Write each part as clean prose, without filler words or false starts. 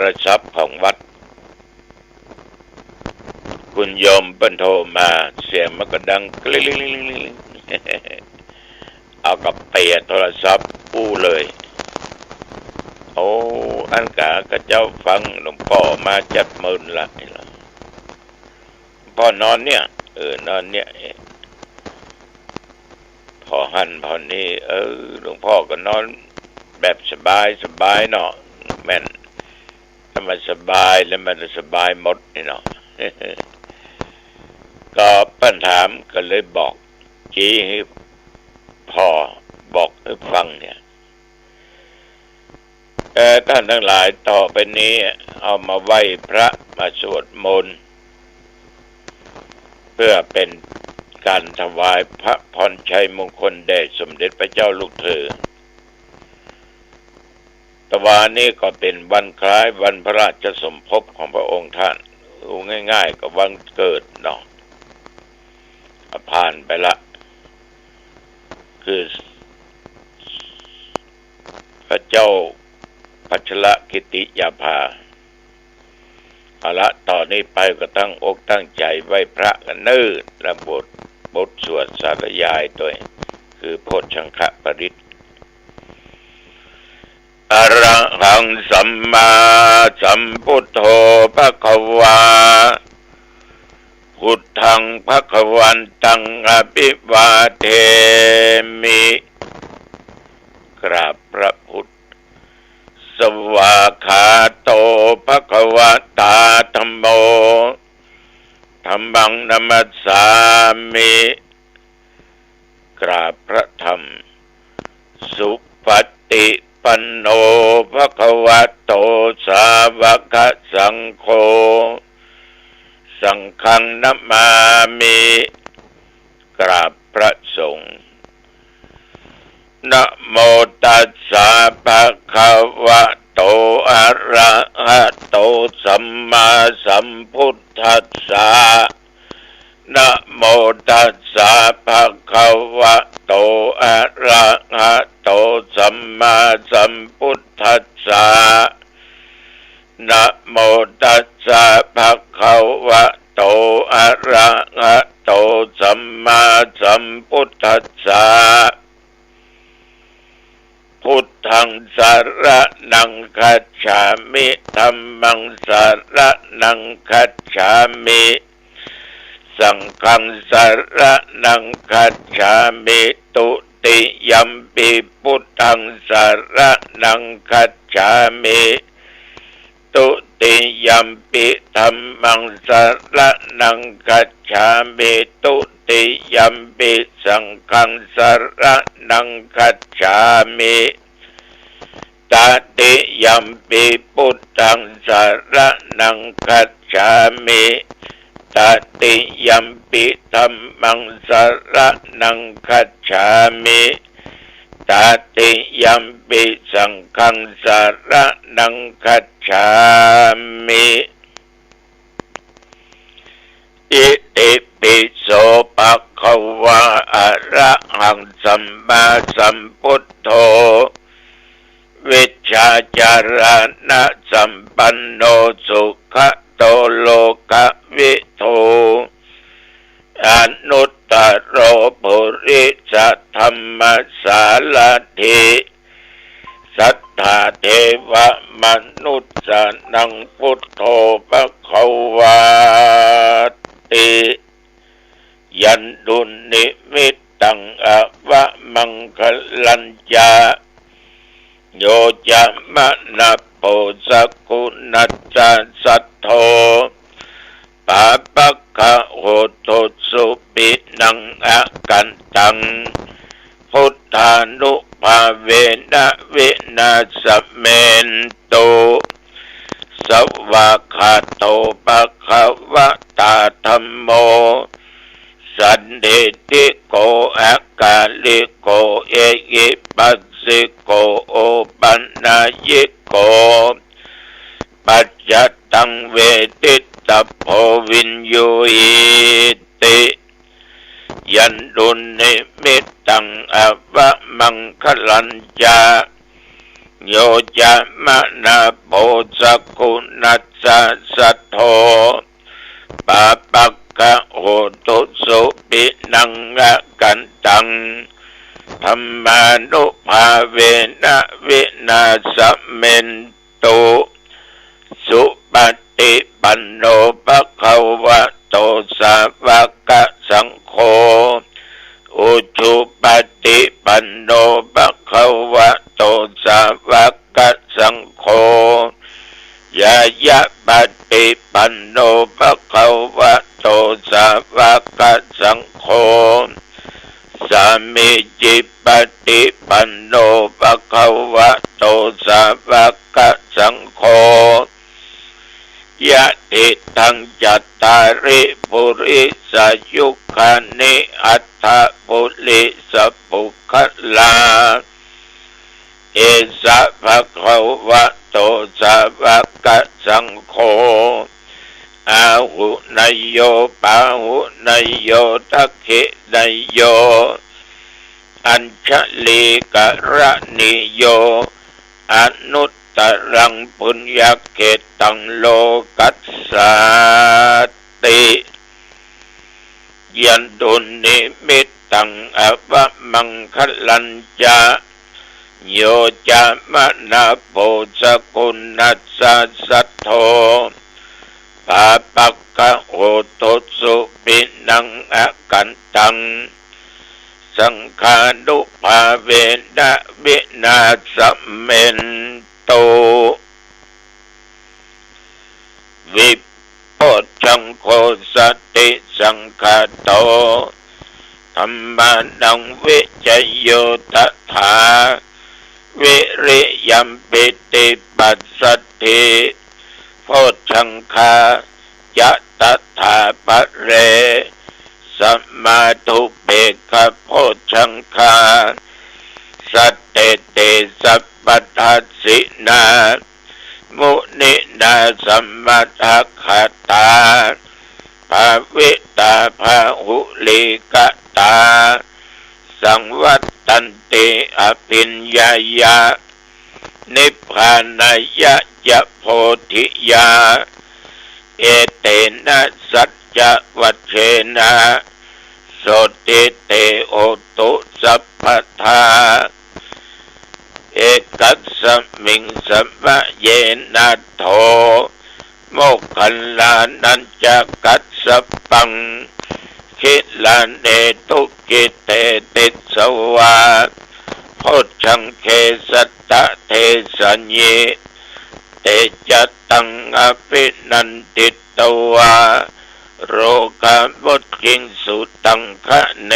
รศัพท์ของวัดคุณโยมเปิ้นโทรมาเสียงมันก็ดังกลิ้งเอากับเปียโทรศัพท์กู้เลยโอ้อันกะเจ้าฟังหลวงพ่อมา70,000ละพ่อนอนเนี่ยนอนเนี่ยพอหันพอนี้หลวงพ่อก็นอนแบบสบายเนาะแม่นถ้ามันสบายแล้วมันสบายหมดนี่เนาะ ก็ปัญถามก็เลยบอกชี้ให้พ่อบอกให้ฟังเนี่ยท่านทั้งหลายต่อไปนี้เอามาไหว้พระมาสวดมนต์เพื่อเป็นการถวายพระพรชัยมงคลแด่สมเด็จพระเจ้าลูกเธอตะวันนี้ก็เป็นวันคล้ายวันพระราชสมภพของพระองค์ท่านดูง่ายๆก็วันเกิดเนาะผ่านไปละคือพระเจ้าพัชรกิติยาภาเอาละต่อนนี้ไปก็ตั้งอกตั้งใจไหว้พระกันเนิ่นและบทสวดสาธยายด้วยคือโพชฌังคปริตอะระหังสัมมาสัมพุทโธภควาพุทธังภควันตังอภิวาเทมิกราบพระพุทธสวากขาโตภควตาธัมโมธัมมังนัมสสามิกราบพระธรรมสุปฏิปันโนภควโตสาวกสังโฆสังฆังนัมมามิกราบพระสงฆ์นะโมตัสสะภะคะวะโตอะระหะโตสัมมาสัมพุทธัสสะนะโมตัสสะภะคะวะโตอะระหะโตสัมมาสัมพุทธัสสะนะโมตัสสะภะคะวะโตอะระหะโตสัมมาสัมพุทธัสสะพุทธังสรณังคัจฉามิธัมมังสรณังคัจฉามิสังฆังสรณังคัจฉามิตุติยัมปิพุทธังสรณังคัจฉามิตุติยัมปิธัมมังสรณังคัจฉามิตุติยัมปิสังฆังสรณังคัจฉามิตติยัมปิพุทธังสรณังคัจฉามิตติยัมปิธัมมังสรณังคัจฉามิตติยัมปิสังฆังสรณังคัจฉามิอิติปิโสภะคะวะอะระหังสัมมาสัมพุทโธวิชชาจารณะสัมปันโนสุขโตโลกวิทูอนุตตโรปุริสธรรมสารถิสัทธาเทวมนุษย์สนังพุทโธภควาติยันดุนิมิตตังอวะมังคลัญญาโยจะมะนะโพสกุณัจจสัทโธปะปะคะโหตุสุปินังอะกันตังพุทธานุภาเวนะวินาสเมนโตสวากขาโตภะคะวะตาธัมโมสันนิติโกอะกาลิโกเอหิปัสสิโกโอปันนายิโกปัจจตังเวทิตาโพวินโยอิติยันดุนิมิตตังอวะมังคลัญญา โยจะมะนาโพสกุนัสสะสัทโธปะปักกะโหตุสุปินังอะกันตังธรรมานุภาเวนะวินาสเมนตุสุปฏิปันโนภะคะวะโตสาวกสังโฆอุชุปฏิปันโนภะคะวะโตสาวกสังโฆยายะปฏิปันโนภะคะวะโตสาวกสังโฆสามิจิปฏิปันโนภะคะวะโตสาวกสังโฆยะติทังจัตตาริปุริสยุคานิอัตถปุริสปุคลาเอสะภะคะวะโตสาวกสังโฆอาหุนยโยปาหุนยโยทักขินยโยอัญชลีกะระนิโยอนุตตรังปุญญเกตังโลกัสสาติยันตุนิมิตตังอวะมังคลัญจาโยจะมะนาโพสกุนัสสะสัทโธปะปักกะโหตุสุปินังอะกันตังสังฆานุภาเวนะวินาสเมนตุวิโพชังโฆสติสังฆาโตธัมมานังวิจโยตถาวิริยัมปิติปัสสติโพชังคายะตถาปะเรสัมมาทุเปกะโพชังคาสัตเตเตสัพพัทธัสสินามุนินาสัมมาทัคขตาภาวิตาภาหุลิกตาสังวัตตันติอภิญญายะนิพพานายะยะโพธิยาเอเตนะสัจจวัชเชนะโสติเตโอตุสัพพทาเอกัสสมิงสัมมะเยนะโทโมคคัลลานันจะกัสสปังคิลาเนตุกิเตติสวาโพชังเคสัตตะเทสัญญเตจัตตังอภินันติตวาโรกามุตคิงสุตังคะเน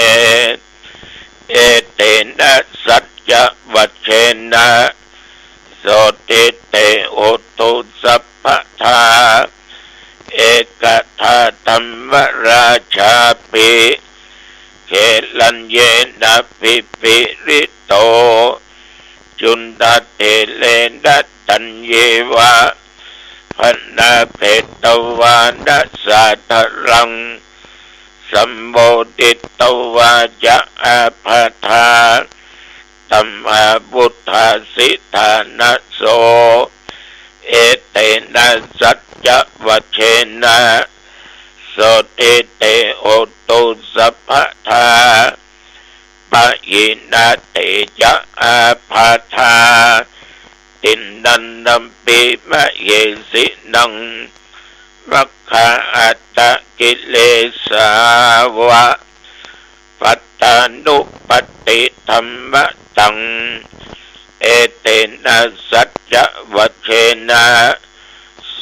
เอเตนะสัจจวัชเชนะโสติเตโอตุสัพพทาเอกทาธัมมราชาปิเขลัญเยนะปิปิริโตจุนดาเตเลนะตัญเยวะพันนาเปตวานะสัทรังสัมโมติตวาจะอาภาธาตัมมาบุตธาสิธานะโสเอเตนะสัจจวัชเชนะโสติเตโอตุสัพพทาปะยินาเตจะอาภาธาตินนันนัมปิมะเยสินังมัคคาอัตตกิเลสาวะปัตตานุปติธัมมะตังเอเตนะสัจจวัชเชนะโส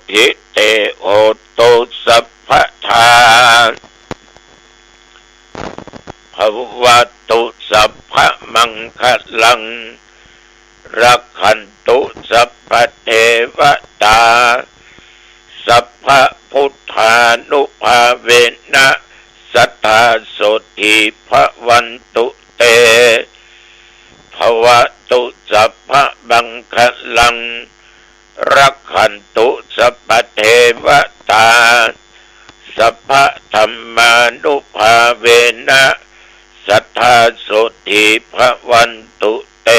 ติเตโอตุสัพพทาภวตุสัพพมังคลังรักขันตุสัพพเทวตาสัพพพุทธานุภาเวนะสัทธาโสติภวันตุเตภวตุสัพพมังคลังรักขันตุสัพพเทวตาสัพพธัมมานุภาเวนะสัทธาโสติภวันตุเต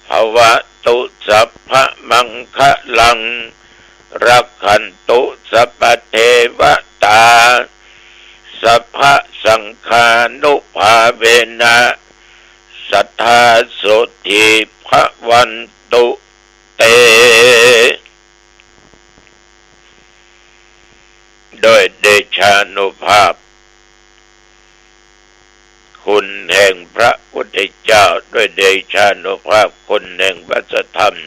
ภวตุสัพพะมังคะลังรักขันตุสัพพเทวตาสัพพะสังฆานุภาเวนะสัทธาโสติภวันตุเตโดยเดชานุภาพคุณแห่งพระพุทธเจ้าด้วยเดชานุภาพคุณแห่งพระธรรม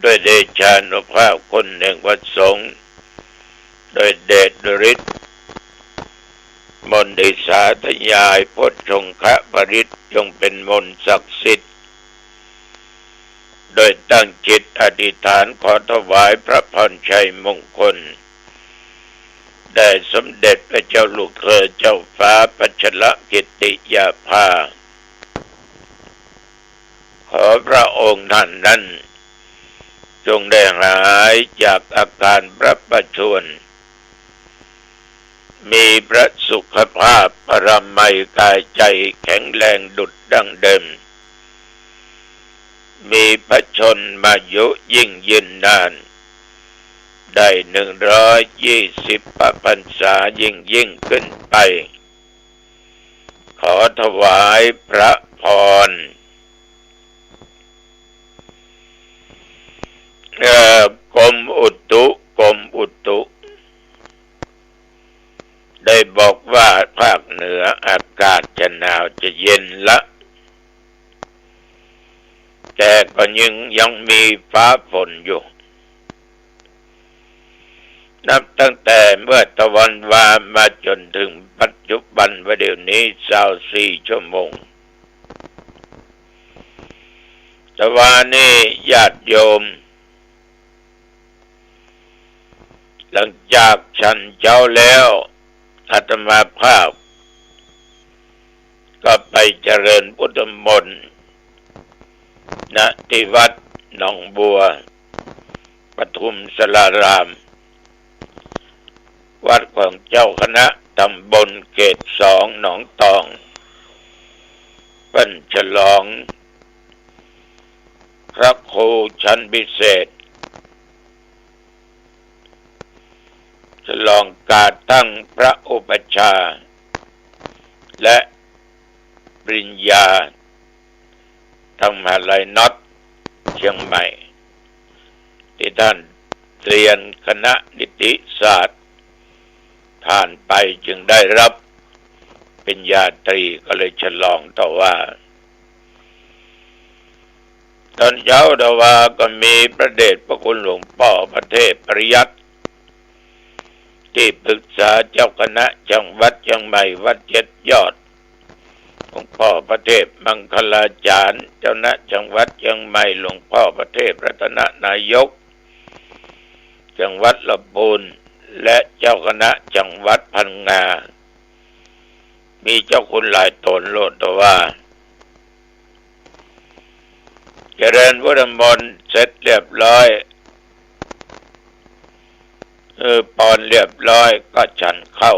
ด้วยเดชานุภาพคุณแห่งพระสงฆ์โดยเดชฤทธิ์มนต์ได้สาธยายพุทธชงคะปริตจงเป็นมนต์ศักดิ์สิทธิ์โดยตั้งจิตอธิษฐานขอถวายพระพรชัยมงคลได้สมเด็จพระเจ้าลูกเธอเจ้าฟ้าพัชรกิติยาภาขอพระองค์ท่านนั้นจงได้หายจากอาการพระประชวรมีพระสุขภาพพระมัยกายใจแข็งแรงดุจดั้งเดิมมีพระชนมายุยิ่งยืนนานได้120 พรรษายิ่งขึ้นไปขอถวายพระพรกรมอุตุได้บอกว่าภาคเหนืออากาศจะหนาวจะเย็นละแต่ก็ยังมีฟ้าฝนอยู่นับตั้งแต่เมื่อตะวันวามาจนถึงปัจจุบันว่าเดี๋ยวนี้24 ชั่วโมงแต่ว่านี่ญาติโยมหลังจากฉันเจ้าแล้วอาตมาภาพก็ไปเจริญพุทธมนต์ณที่วัดหนองบัวปทุมสรารามวัดของเจ้าคณะตำบลเกต2หนองตองเป็นฉลองพระครูชั้นพิเศษฉลองการตั้งพระอุปัชฌาย์และปริญญาธรรมหาลัยน็อตเชียงใหม่ที่ท่านเรียนคณะนิติศาสตร์ผ่านไปจึงได้รับปริญญาตรีก็เลยฉลองต่อว่าตอนเช้าต่อว่าก็มีพระเดชพระคุณหลวงพ่อประเทศปริยัติที่ปรึกษาเจ้าคณะจังหวัดเชียงใหม่วัด7 ยอดหลวงพ่อประเทศมังคลาจารย์เจ้าคณะจังหวัดเชียงใหม่หลวงพ่อประเทศรัตนนายกจังหวัดลำพูนและเจ้าคณะจังหวัดพังงามีเจ้าคุณหลายตนโลดแต่ว่าเจริญพุทธมนต์เสร็จเรียบร้อยปอนเรียบร้อยก็ฉันเข้า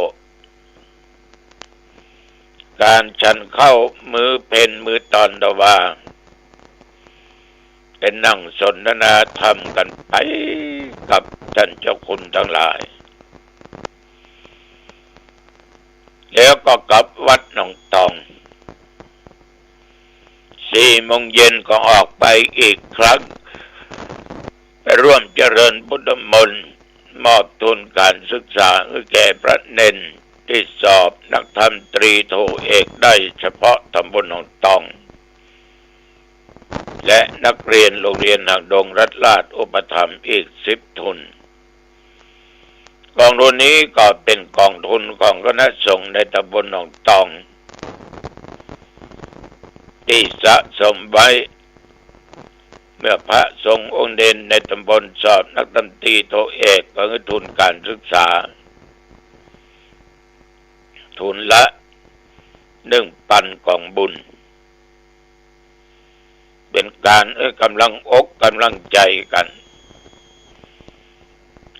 การฉันเข้ามือเพนมือตอนตะว่าเป็นนั่งสนทนาธรรมกันไปกับท่านเจ้าคุณทั้งหลายแล้วก็กลับวัดหนองตอง4 โมงเย็นก็ออกไปอีกครั้งไปร่วมเจริญพุทธมนต์มอบทุนการศึกษาให้แก่พระเนนที่สอบนักธรรมตรีโทเอกได้เฉพาะตำบลหนองตองและนักเรียนโรงเรียนหางดงรัฐราชอุปถัมภ์อีก10 ทุนกองทุนนี้ก็เป็นกองทุนของคณะสงฆ์ในตำบลหนองตองที่สะสมไว้เมื่อพระสงฆ์องค์เด่นในตำบลสอบนักธรรมตรีโทเอกก็คือทุนการศึกษาทุนละ1,000 กองบุญเป็นการกำลังอกกำลังใจกัน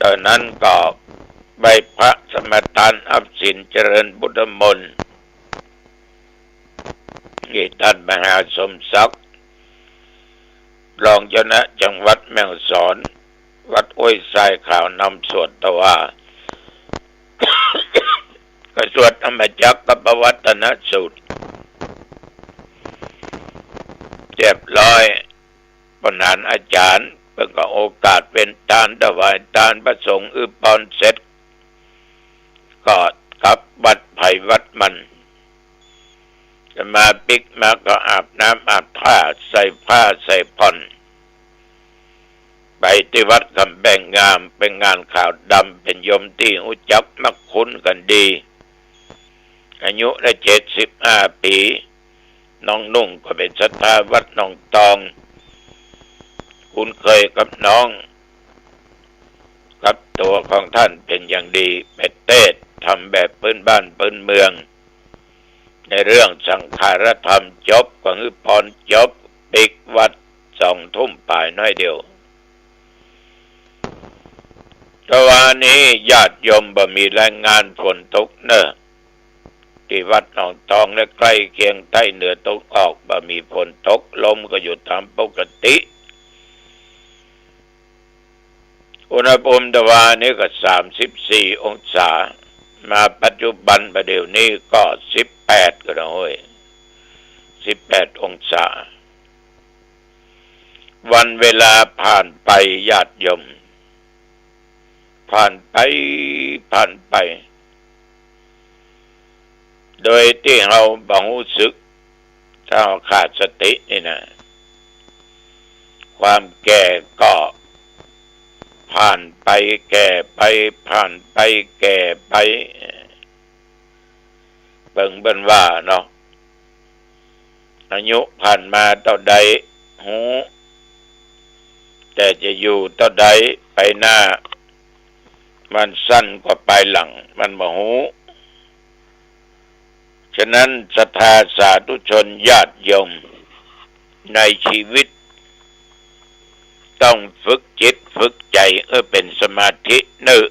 ตอนนั้นก็ใบพระสมทานอัปสินเจริญพุทธมนต์ที่ท่านมหาสมศักดิ์ รองเจ้าคณะจังหวัดแม่ฮ่องสอนวัดห้วยทรายขาวนำสวดตะว่าก็สวดธรรมจักรกับปวัตนสูตรเรียบร้อยปนานอาจารย์เพิ่งก็โอกาสเป็นทานถวายทานพระสงฆ์อุปนเสร็จก็กลับวัดไผ่วัดมันจะมาปิกมาก็อาบน้ำอาบท่าใส่ผ้าใส่ผ่อนไปที่วัดกำแพงงามเป็นงานข่าวดำเป็นโยมที่รู้จักมักคุ้นกันดีอายุได้75 ปีน้องนุ่งก็เป็นศรัทธาวัดหนองตองคุ้นเคยกับน้องกับตัวของท่านเป็นอย่างดีเป็นเทศทำแบบพื้นบ้านพื้นเมืองในเรื่องสังฆารธรรมจบก็คือพรจบปิกวัด2 ทุ่มป่ายน้อยเดียวแต่วันนี้ญาติโยมบ่มีรายงานฝนตกเนอะที่วัดหนองทองและใกล้เคียงใต้เหนือตกออกบ่มีฝนตกลมก็อยู่ตามปกติอุณหภูมิตะวันนี้ก็34 องศามาปัจจุบันประเดี๋ยวนี้ก็18ก็ได้เว้ย18 องศาวันเวลาผ่านไปญาติโยมผ่านไปโดยที่เราบ่รู้สึกถ้าเราขาดสตินี่นะความแก่ก็ผ่านไปแก่ไปผ่านไปแก่ไปเบิ่งว่าเนาะอายุผ่านมาเท่าใดหูแต่จะอยู่เท่าใดไปหน้ามันสั้นกว่าไปหลังมันบ่หูฉะนั้นศรัทธาสาธุชนญาติโยมในชีวิตต้องฝึกจิตฝึกใจเป็นสมาธินึก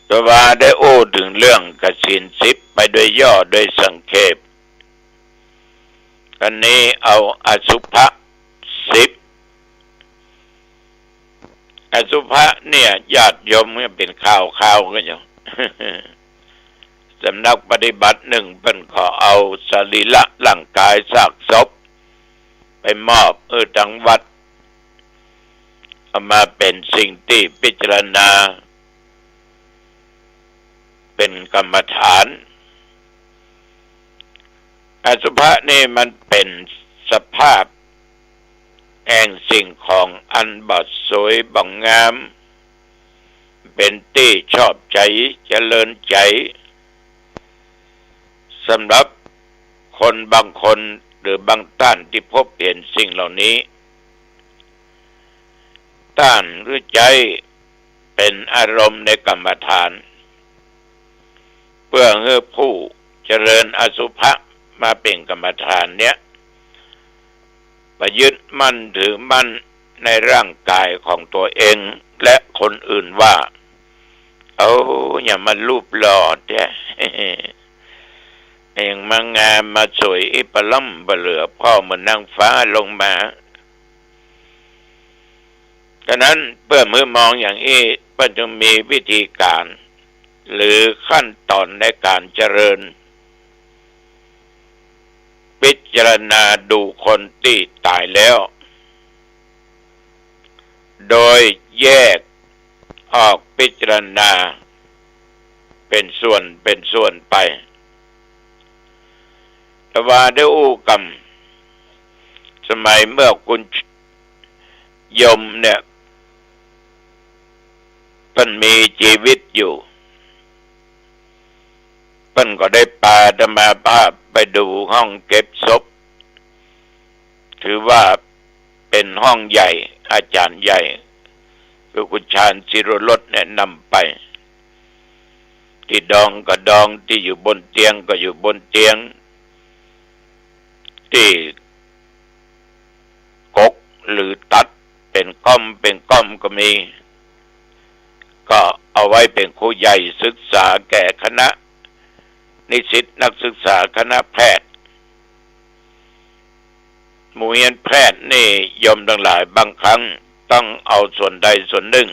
แต่ว่าได้โอ้ถึงเรื่องกสิณ10ไปโดยย่อโดยสังเขปอันนี้เอาอสุภะ10อสุภะเนี่ยญาติโยมเนี่ยเป็นข่าวกันอยู่ สำนักปฏิบัติหนึ่งเป็นขอเอาสรีระร่างกายซากศพไปมอบทางวัดเอามาเป็นสิ่งที่พิจารณาเป็นกรรมฐานอสุภะนี่มันเป็นสภาพแห่งสิ่งของอันบดสวยบ่งงามเป็นที่ชอบใจเจริญใจสำหรับคนบางคนหรือบางท่านที่พบเห็นสิ่งเหล่านี้ต้านหรือใจเป็นอารมณ์ในกรรมฐานเพื่อให้ผู้เจริญอสุภะมาเป็นกรรมฐานเนี้ยประยึดมั่นถือมั่นในร่างกายของตัวเองและคนอื่นว่าเอาอย่ามารูปหล่อแท้เองมางามมาสวยปะล่ำปะเหลือพ่อเหมือนนางฟ้าลงมาฉะนั้นเพื่อมือมองอย่างนี้ก็จะมีวิธีการหรือขั้นตอนในการเจริญพิจารณาดูคนที่ตายแล้วโดยแยกออกพิจารณาเป็นส่วนไปแต่ว่าได้อู้กรรมสมัยเมื่อคุณยมเนี่ยเพิ่นมีชีวิตอยู่เพิ่นก็ได้พาอาตมาภาพไปดูห้องเก็บศพถือว่าเป็นห้องใหญ่อาจารย์ใหญ่คือคุณชาญศิโรลดแนะนำไปที่ดองก็ดองที่อยู่บนเตียงก็อยู่บนเตียงที่กกหรือตัดเป็นก้อมก็มีก็เอาไว้เป็นครูใหญ่ศึกษาแก่คณะนิสิตนักศึกษาคณะแพทย์ หมู่เรียนแพทย์นี่โยมทั้งหลายบางครั้งต้องเอาส่วนใดส่วนหนึ่ง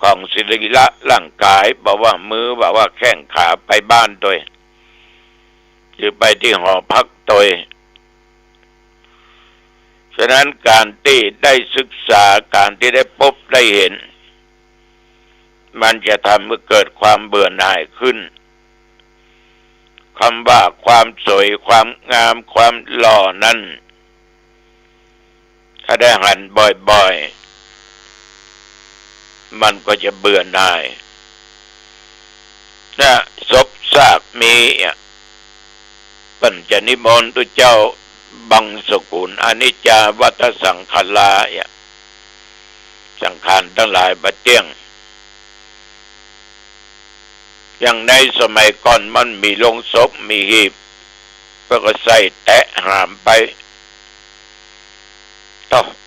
ของศิริละร่างกายบอกว่ามือบอกว่าแข้งขาไปบ้านตัวหรือไปที่หอพักตัวฉะนั้นการที่ได้ศึกษาการที่ได้พบได้เห็นมันจะทำให้เกิดความเบื่อหน่ายขึ้นคำว่าความสวยความงามความหล่อนั้นถ้าได้หันบ่อยๆมันก็จะเบื่อหน่ายถ้าศพซากมีปัญจนิมนต์ตุเจ้าบังสกุลอนิจจาวัฏสังขารสังขารทั้งหลายบัดเที่ยงอย่างในสมัยก่อนมันมีโลงศพมีหีบก็ใส่แตะหามไป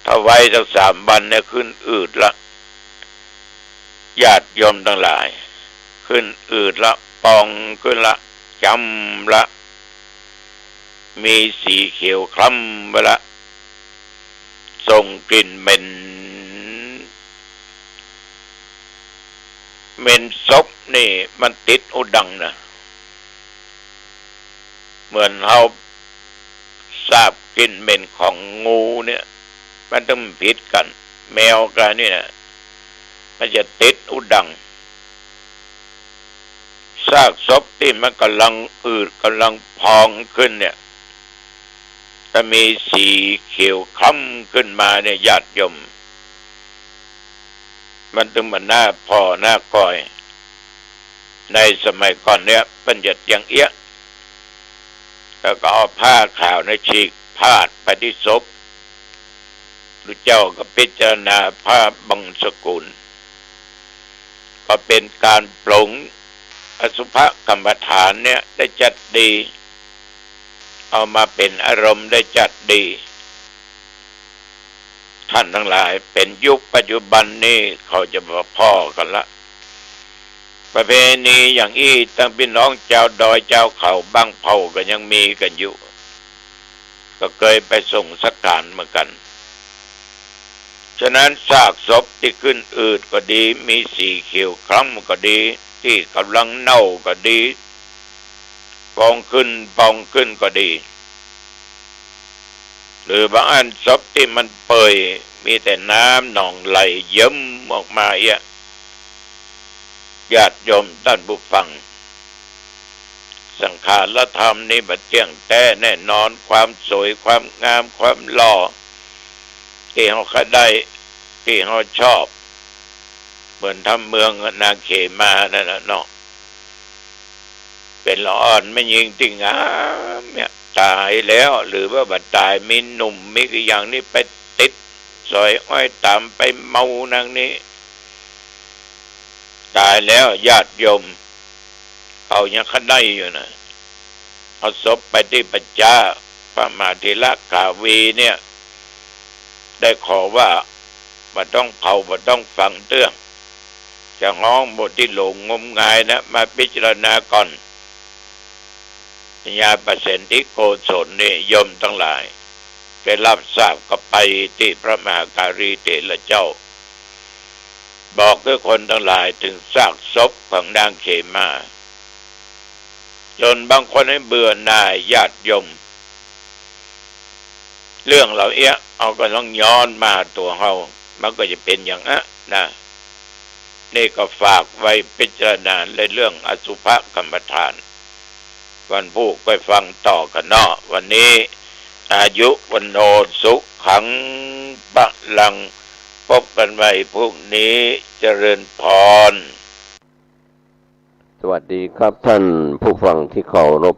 ถ้าไว้สัก3 วันเนี่ยขึ้นอืดละญาติโยมทั้งหลายขึ้นอืดละปองขึ้นละจำละมีสีเขียวคล้ำไปละส่งกลิ่นเหม็นศพนี่มันติดอุดังนะเหมือนเราทราบกลิ่นเหม็นของงูเนี่ยมันต้องผิดกันแมวกันนี่นะมันจะติดอุดังซากศพที่มันกำลังอืดกำลังพองขึ้นเนี่ยถ้ามีสีเขียวคล้ำขึ้นมาเนี่ยญาติโยมมันถึงมันหน้าพ่อหน้าก้อยในสมัยก่อนเนี่ยปัญญัติอย่างเอี้ยแล้วก็เอาผ้าขาวในฉีกพาดไปที่ศพพระเจ้าก็พิจารณาผ้าบังสกุลก็เป็นการปลงอสุภกรรมฐานเนี่ยได้จัดดีเอามาเป็นอารมณ์ได้จัดดีท่านทั้งหลายเป็นยุคปัจจุบันนี้เขาจะพ่อกันละประเพณีอย่างอี้ตั้งพี่น้องเจ้าดอยเจ้าเขาบางเผ่าก็ยังมีกันอยู่ก็เคยไปส่งสักการเหมือนกันฉะนั้นซากศพที่ขึ้นอืดก็ดีมีสีเขียวคล้ำก็ดีที่กำลังเน่าก็ดีปองขึ้นก็ดีหรือบางอันศพที่มันเปื่อยมีแต่น้ำหนองไหลเยิ้มออกมาญาติโยมท่านผู้ฟังสังขารธรรมนี้บัดเที่ยงแต่แน่นอนความสวยความงามความหล่อที่เขาคัดได้ที่เขาชอบเหมือนทำเมืองนางเขมานั่นเนาะเป็นละอ่อนไม่ยิงติ่งงามเนี่ยตายแล้วหรือว่าบัดตายมีหนุ่มมีอย่างนี้ไปติดซอยอ้อยตามไปเมานางนี้ตายแล้วญาติโยมเขายังคัดได้อยู่นะเอาศพไปที่ปัจจาพระมหาเถระกาวีเนี่ยได้ขอว่าบ่ต้องเผาบ่ต้องฝังเตื้องจะห้องบทที่หลงงมงายนะมาพิจารณาก่อนญาประเสนทิโกศลนี่โยมทั้งหลายได้รับทราบก็ไปที่พระมหาการีเถระเจ้าบอกให้คนทั้งหลายถึงซากศพของนางเขมาจนบางคนให้เบื่อหน่ายญาติโยมเรื่องเหล่านี้เอาก็ต้องย้อนมาตัวเฮามันก็จะเป็นอย่างนั้นนะนี่ก็ฝากไว้พิจารณาในเรื่องอสุภกรรมฐานวันพุธไปฟังต่อกันเนาะวันนี้อายุวันโนสุขังปะลังพบกันใหม่พรุ่งนี้เจริญพรสวัสดีครับท่านผู้ฟังที่เคารพ